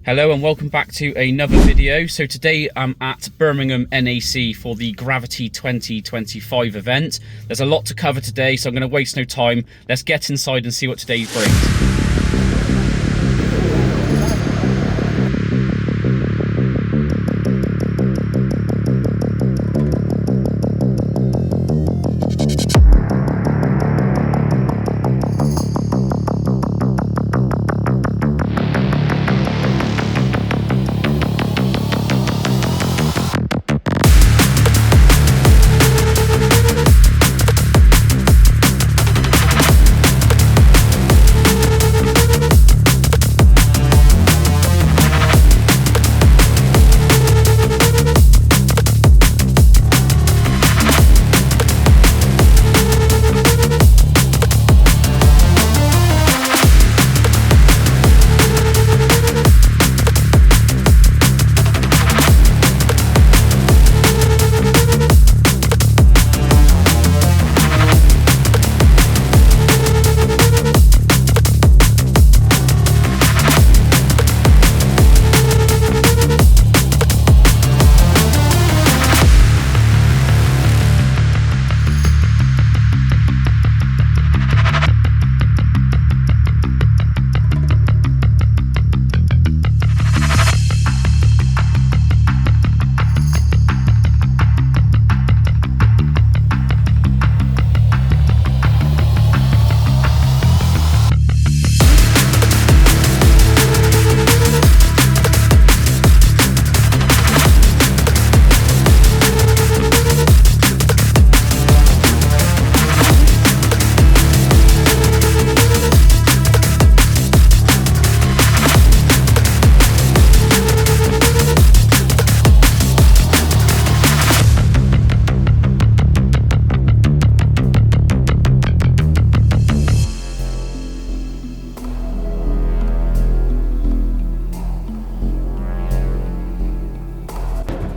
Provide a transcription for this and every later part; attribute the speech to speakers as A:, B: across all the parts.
A: Hello and welcome back to another video. So today I'm at Birmingham NEC for the Gravity 2025 event. There's a lot to cover today, so I'm going to waste no time. Let's get inside and see what today brings.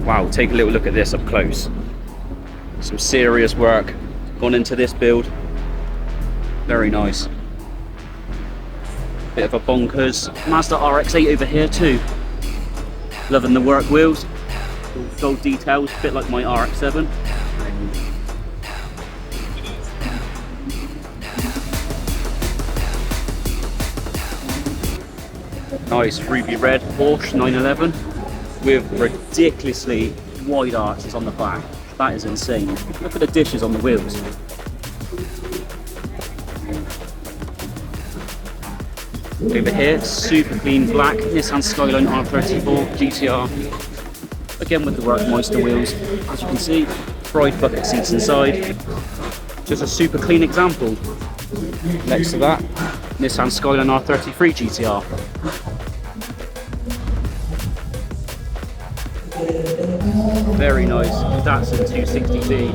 A: Wow, take a little look at this up close. Some serious work gone into this build. Very nice. Bit of a bonkers Mazda RX-8 over here too. Loving the work wheels. All gold details, a bit like my RX-7. Nice ruby red Porsche 911. With ridiculously wide arches on the back. That is insane. Look at the dishes on the wheels. Over here, super clean black Nissan Skyline R34 GTR. Again with the Workmeister wheels. As you can see, fried bucket seats inside. Just a super clean example. Next to that, Nissan Skyline R33 GTR. Very nice Datsun 260D.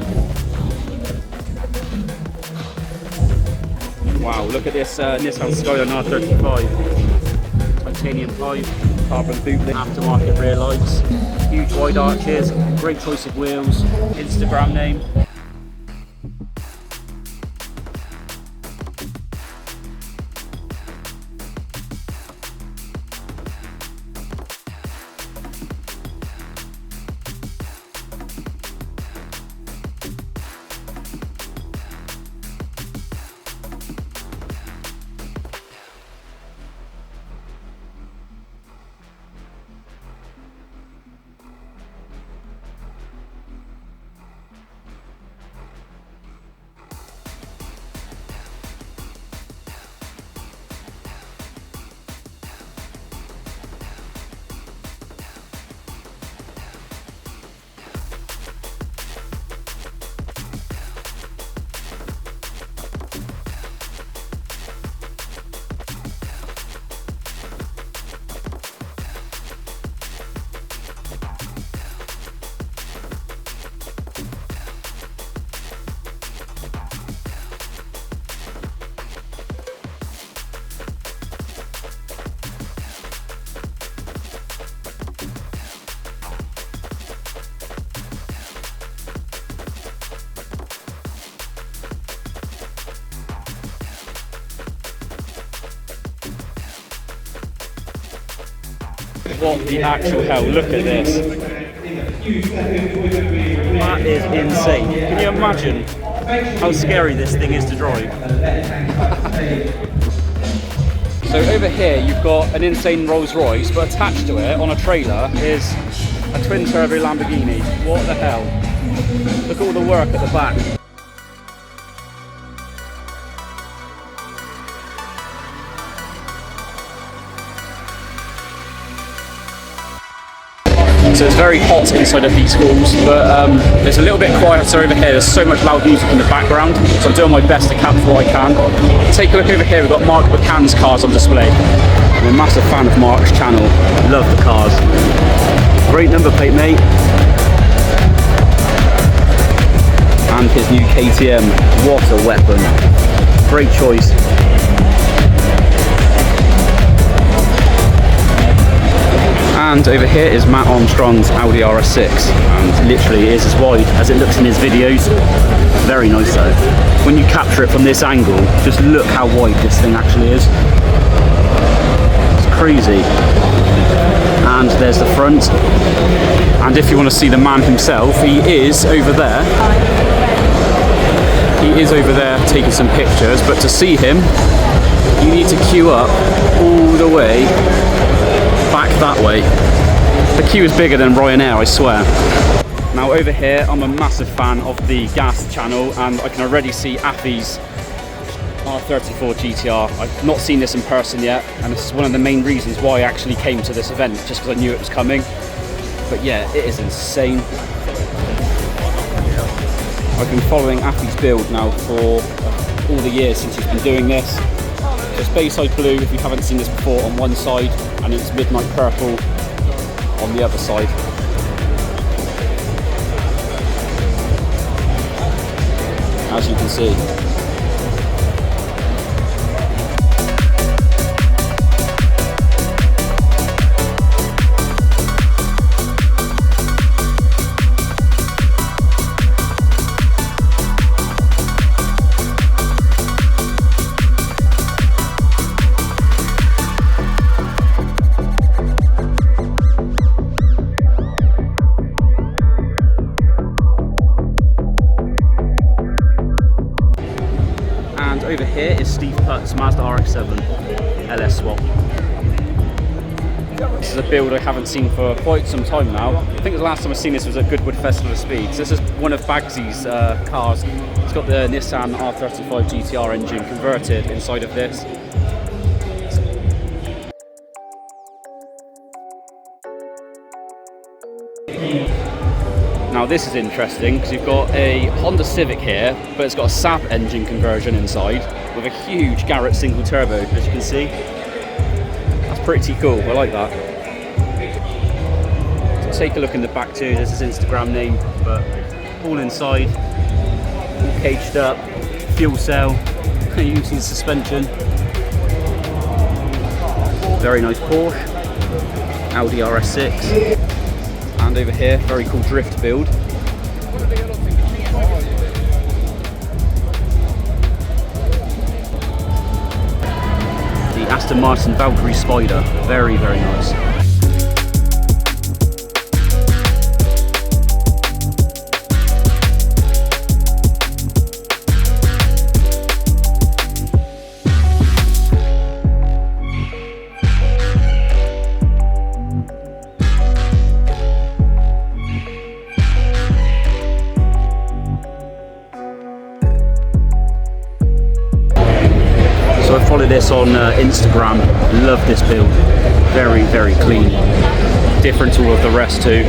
A: Wow, look at this Nissan Skyline R35. Titanium pipe, carbon boot lid, aftermarket rear lights, huge wide arches, great choice of wheels, Instagram name. What the actual hell, look at this. That is insane. Can you imagine how scary this thing is to drive? So over here you've got an insane Rolls Royce, but attached to it on a trailer is a twin turbo Lamborghini. What the hell? Look at all the work at the back. So it's very hot inside of these halls, but it's a little bit quieter over here. There's so much loud music in the background, so I'm doing my best to capture what I can. Take a look over here, we've got Mark McCann's cars on display. I'm a massive fan of Mark's channel, love the cars. Great number plate, mate. And his new KTM, what a weapon. Great choice. And over here is Matt Armstrong's Audi RS6, and literally it is as wide as it looks in his videos. Very nice though. When you capture it from this angle, just look how wide this thing actually is. It's crazy. And there's the front. And if you want to see the man himself, he is over there. He is over there taking some pictures, but to see him, you need to queue up all the way back that way. The queue is bigger than Ryanair, I swear. Now over here, I'm a massive fan of the gas channel, and I can already see Affy's R34 GTR. I've not seen this in person yet, and this is one of the main reasons why I actually came to this event, just because I knew it was coming. But yeah, it is insane. I've been following Affy's build now for all the years since he's been doing this. It's Bayside Blue, if you haven't seen this before, on one side, and it's Midnight Purple on the other side. As you can see. Over here is Steve Putt's Mazda RX-7 LS swap. This is a build I haven't seen for quite some time now. I think the last time I've seen this was at Goodwood Festival of Speeds. This is one of Bagsy's cars. It's got the Nissan R35 GTR engine converted inside of this. Now this is interesting because you've got a Honda Civic here, but it's got a SAP engine conversion inside with a huge Garrett single turbo, as you can see. That's pretty cool, I like that. So take a look in the back too, there's his Instagram name, but all inside, all caged up, fuel cell, you can see the suspension. Very nice Porsche, Audi RS6. And over here, very cool drift build. The Aston Martin Valkyrie Spider, very, very nice. So I follow this on Instagram, love this build, very, very clean, different to all of the rest too.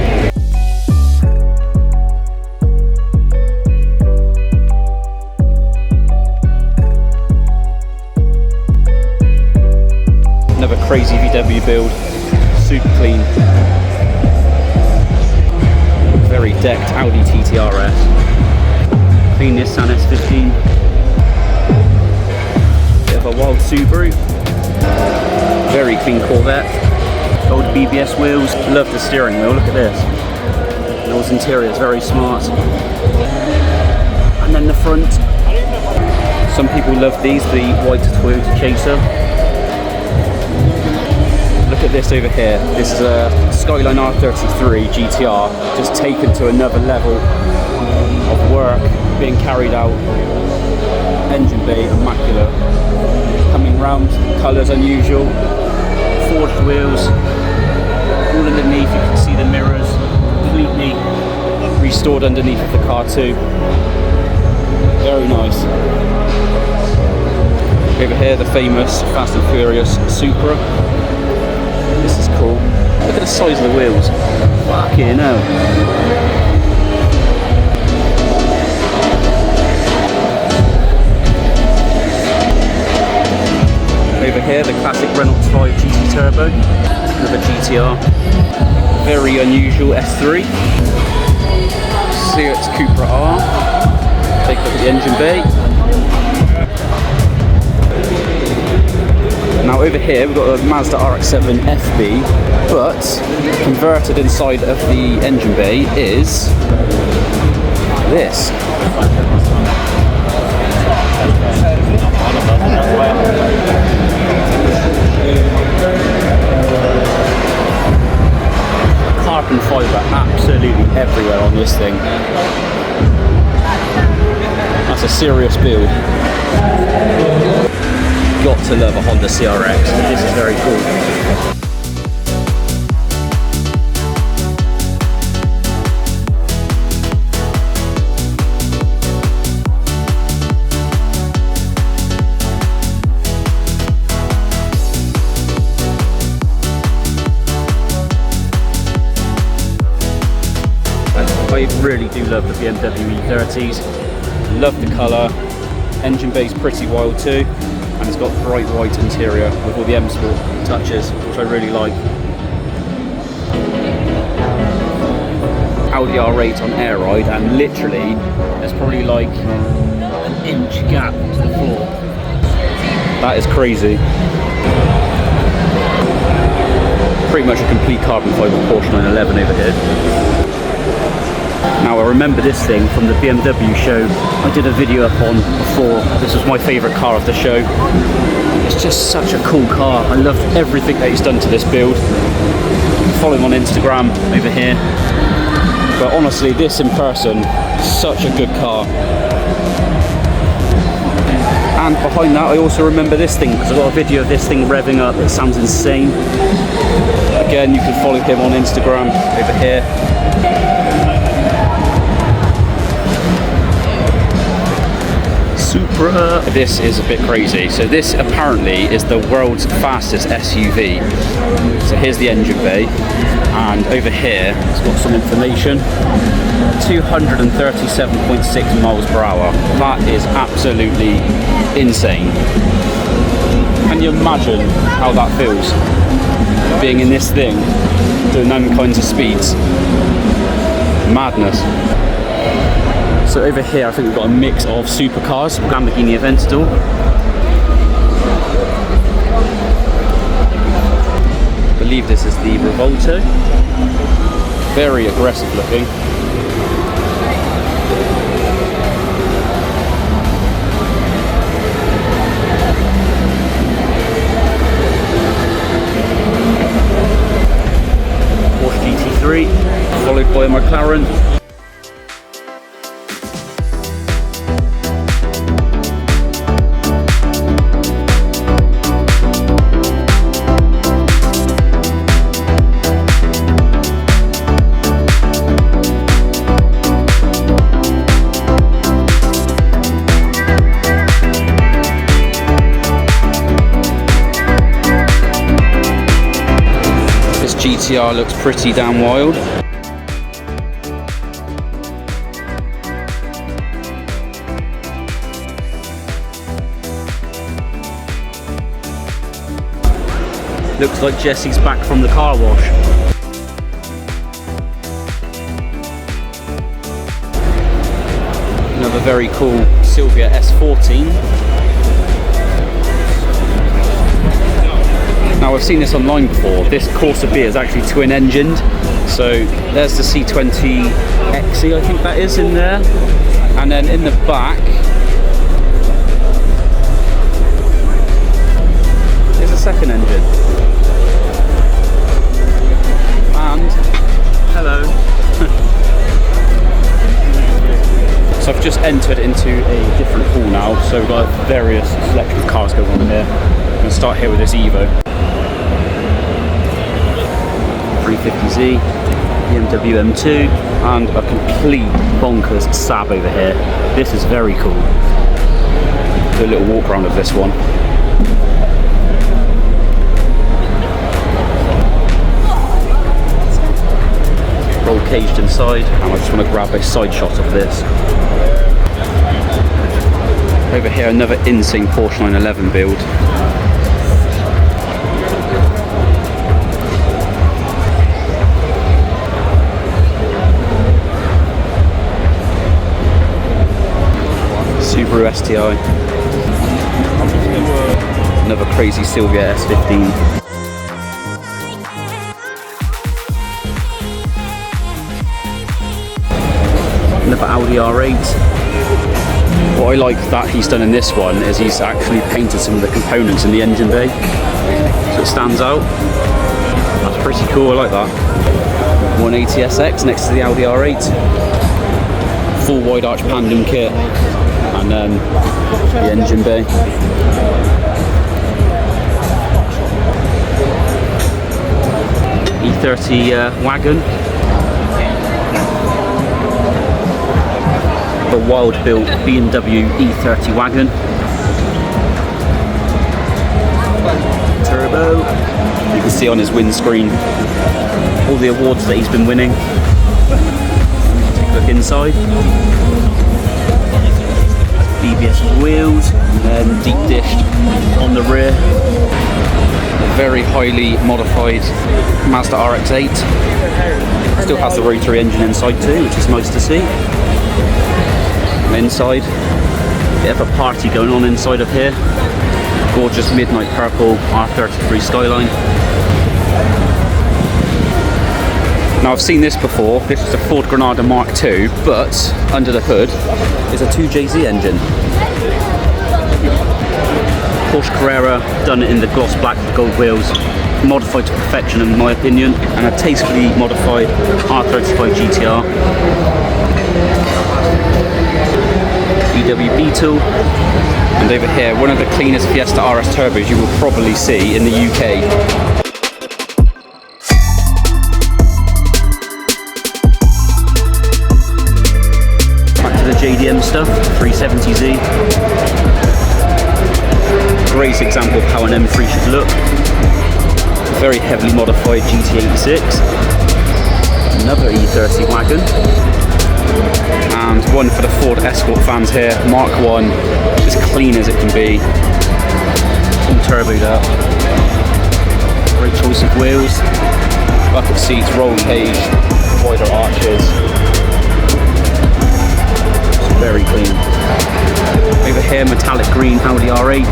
A: Another crazy VW build, super clean, very decked Audi TTRS, clean Nissan S15. A wild Subaru, very clean Corvette, old BBS wheels, love the steering wheel, look at this, those interiors, very smart, and then the front, some people love these, the white Toyota Chaser, look at at this over here. This is a Skyline R33 GTR, just taken to another level of work being carried out. Engine bay immaculate. Coming round, colours unusual. Forged wheels. All underneath, you can see the mirrors completely restored underneath of the car too. Very nice. Over here, the famous Fast and Furious Supra. This is cool. Look at the size of the wheels. Fucking hell. Over here, the classic Renault 5 GT Turbo. Another GTR. Very unusual S3. Seat Cupra R. Take a look at the engine bay. Now over here we've got a Mazda RX-7 FB, but converted inside of the engine bay is this. Carbon fibre absolutely everywhere on this thing. That's a serious build. Got to love a Honda CRX. This is very cool. I really do love the BMW E30s. Love the colour. Engine bay's pretty wild too. And it's got bright white interior with all the M Sport touches, which I really like. Audi R8 on air ride, and literally there's probably like an inch gap to the floor. That is crazy. Pretty much a complete carbon fibre Porsche 911 over here. Now I remember this thing from the BMW show I did a video up on before. This was my favourite car of the show. It's just such a cool car. I love everything that he's done to this build. Follow him on Instagram over here. But honestly, this in person, such a good car. And behind that I also remember this thing, because I've got a video of this thing revving up. It sounds insane. Again, you can follow him on Instagram over here. Supra. This is a bit crazy. So this apparently is the world's fastest SUV. So here's the engine bay, and over here it's got some information. 237.6 miles per hour. That is absolutely insane. Can you imagine how that feels? Being in this thing, doing them kinds of speeds. Madness. So over here I think we've got a mix of supercars, Lamborghini Aventador. I believe this is the Revolto. Very aggressive looking. Porsche GT3, followed by a McLaren. GTR looks pretty damn wild. Looks like Jesse's back from the car wash. Another very cool Silvia S14. Now I've seen this online before. This Corsa B is actually twin engined. So there's the C20 XE, I think that is in there. And then in the back is a second engine. just entered into a different hall now, so we've got various selection of cars going on here. I'm going to start here with this Evo 350Z, BMW M2, and a complete bonkers Saab over here. This is very cool. Do a little walk around of this one. All caged inside, and I just want to grab a side shot of this. Over here, another insane Porsche 911 build. Subaru STI. Another crazy Silvia S15. Another Audi R8. What I like that he's done in this one is he's actually painted some of the components in the engine bay, so it stands out. That's pretty cool, I like that. 180 SX next to the Audi R8. Full wide arch pandem kit, and then the engine bay. E30 wagon. The wild-built BMW E30 wagon. Turbo. You can see on his windscreen all the awards that he's been winning. Take a look inside. BBS wheels, and then deep dished on the rear. A very highly modified Mazda RX-8. Still has the rotary engine inside too, which is nice to see. Inside, bit of a party going on inside of here. Gorgeous midnight purple R33 Skyline. Now I've seen this before. This is a Ford Granada Mark II, but under the hood is a 2JZ engine. Porsche Carrera, done it in the gloss black with gold wheels, modified to perfection in my opinion, and a tastefully modified R35 GTR. VW Beetle, and over here one of the cleanest Fiesta RS turbos you will probably see in the UK. Back to the JDM stuff, 370Z. Great example of how an M3 should look. Very heavily modified GT86. Another E30 wagon. And one for the Ford Escort fans here, Mark 1, as clean as it can be, all turboed up, great choice of wheels, bucket seats, roll cage, wider arches, it's very clean. Over here, metallic green Audi R8,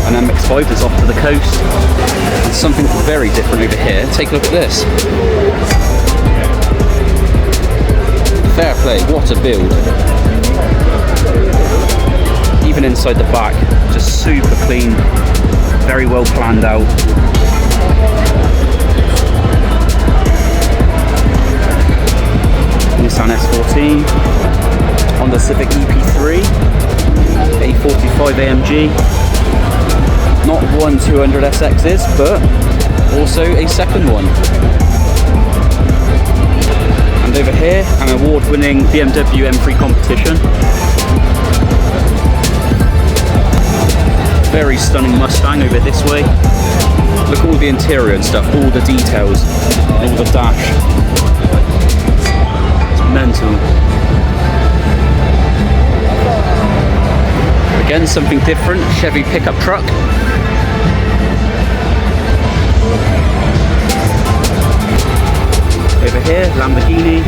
A: and MX-5 is off to the coast, and something very different over here. Take a look at this. Fair play, what a build. Even inside the back, just super clean, very well planned out. Nissan S14, Honda Civic EP3, A45 AMG, not one 200 SXs, but also a second one. And over here, an award-winning BMW M3 competition. Very stunning Mustang over this way. Look at all the interior and stuff, all the details, all the dash. It's mental. Again, something different, Chevy pickup truck. Over here, Lamborghini,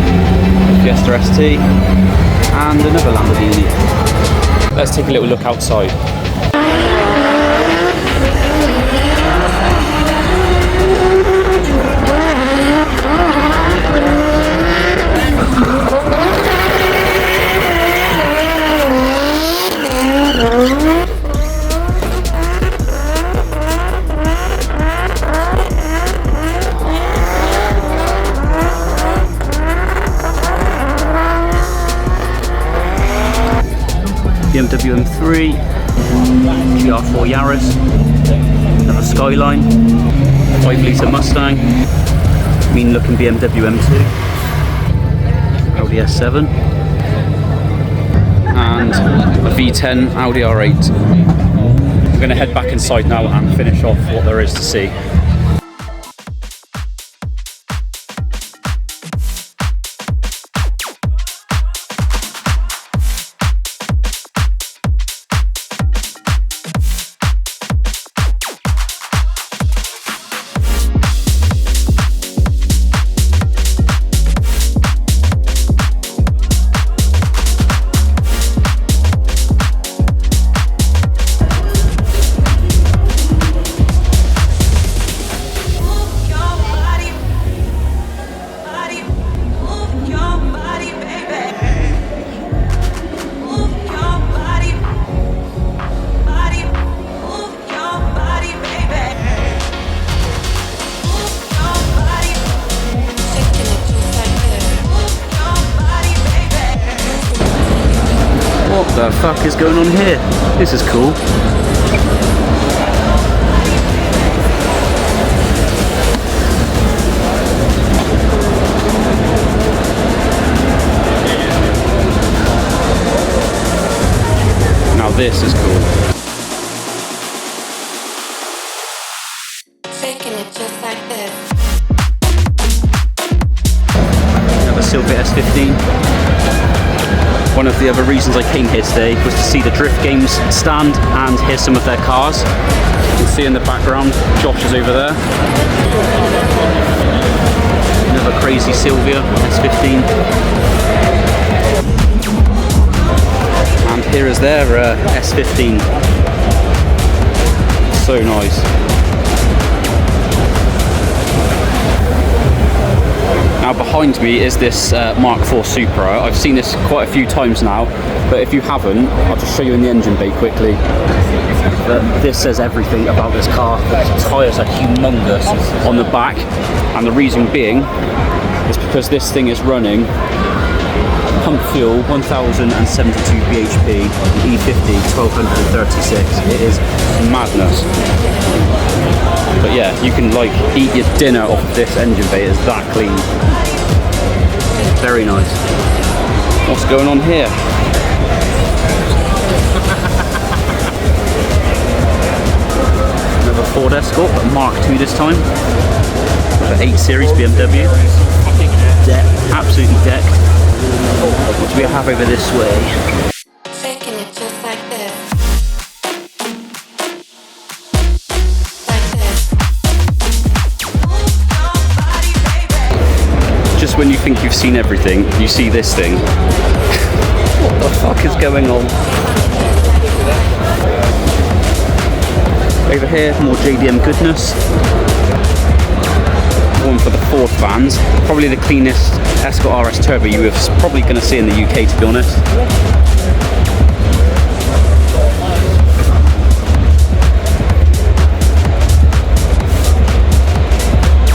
A: Fiesta ST, and another Lamborghini. Let's take a little look outside. BMW M3, GR4 Yaris, another Skyline, 5-litre Mustang, mean looking BMW M2, Audi S7, and a V10 Audi R8. I'm going to head back inside now and finish off what there is to see. What the fuck is going on here? This is cool. Now this is cool.
B: Taking it just like this.
A: Another Silver S15. One of the other reasons I came here today was to see the Drift Games stand and hear some of their cars. You can see in the background, Josh is over there. Another crazy Silvia S15. And here is their S15. So nice. Now behind me is this Mark IV Supra. I've seen this quite a few times now, but if you haven't, I'll just show you in the engine bay quickly. This says everything about this car. The tyres are humongous on the back, and the reason being is because this thing is running pump fuel 1072 bhp, E50 1236. It is madness. But yeah, you can like eat your dinner off of this engine bay. It's that clean. Very nice. What's going on here? Another Ford Escort, but Mark II this time. With an 8 Series BMW. Absolutely decked. What do we have over this way?
B: Taking it just like this.
A: Just when you think you've seen everything, you see this thing. What the fuck is going on? Over here, more JDM goodness. One for the Ford fans. Probably the cleanest Escort RS Turbo you are probably going to see in the UK, to be honest.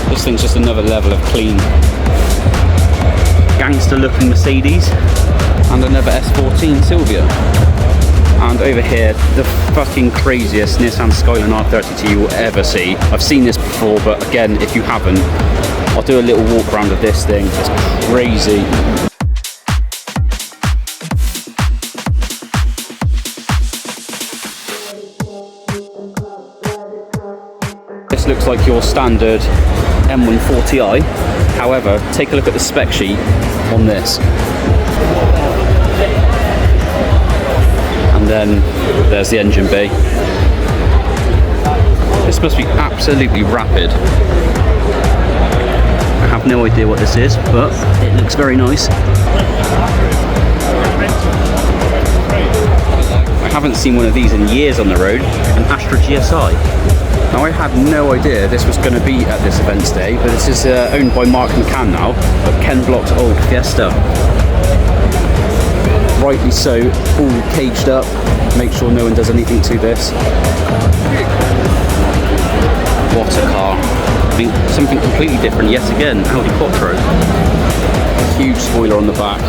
A: This thing's just another level of clean. Gangster looking Mercedes, and another S14 Silvia. And over here, the fucking craziest Nissan Skyline R32 you will ever see. I've seen this before, but again, if you haven't, I'll do a little walk around of this thing. It's crazy. This looks like your standard M140i. However, take a look at the spec sheet on this. And then there's the engine bay. This must be absolutely rapid. I have no idea what this is, but it looks very nice. I haven't seen one of these in years on the road, an Astra GSI. Now I had no idea this was going to be at this event today, but this is owned by Mark McCann now, but Ken Block's old Fiesta. Rightly so, all caged up, make sure no one does anything to this. What a car. I mean, something completely different yet again, Audi Quattro. Huge spoiler on the back.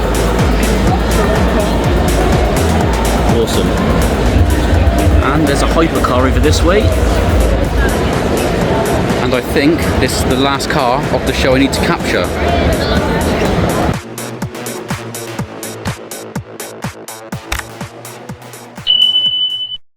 A: Awesome. there's a hypercar over this way. And I think this is the last car of the show I need to capture.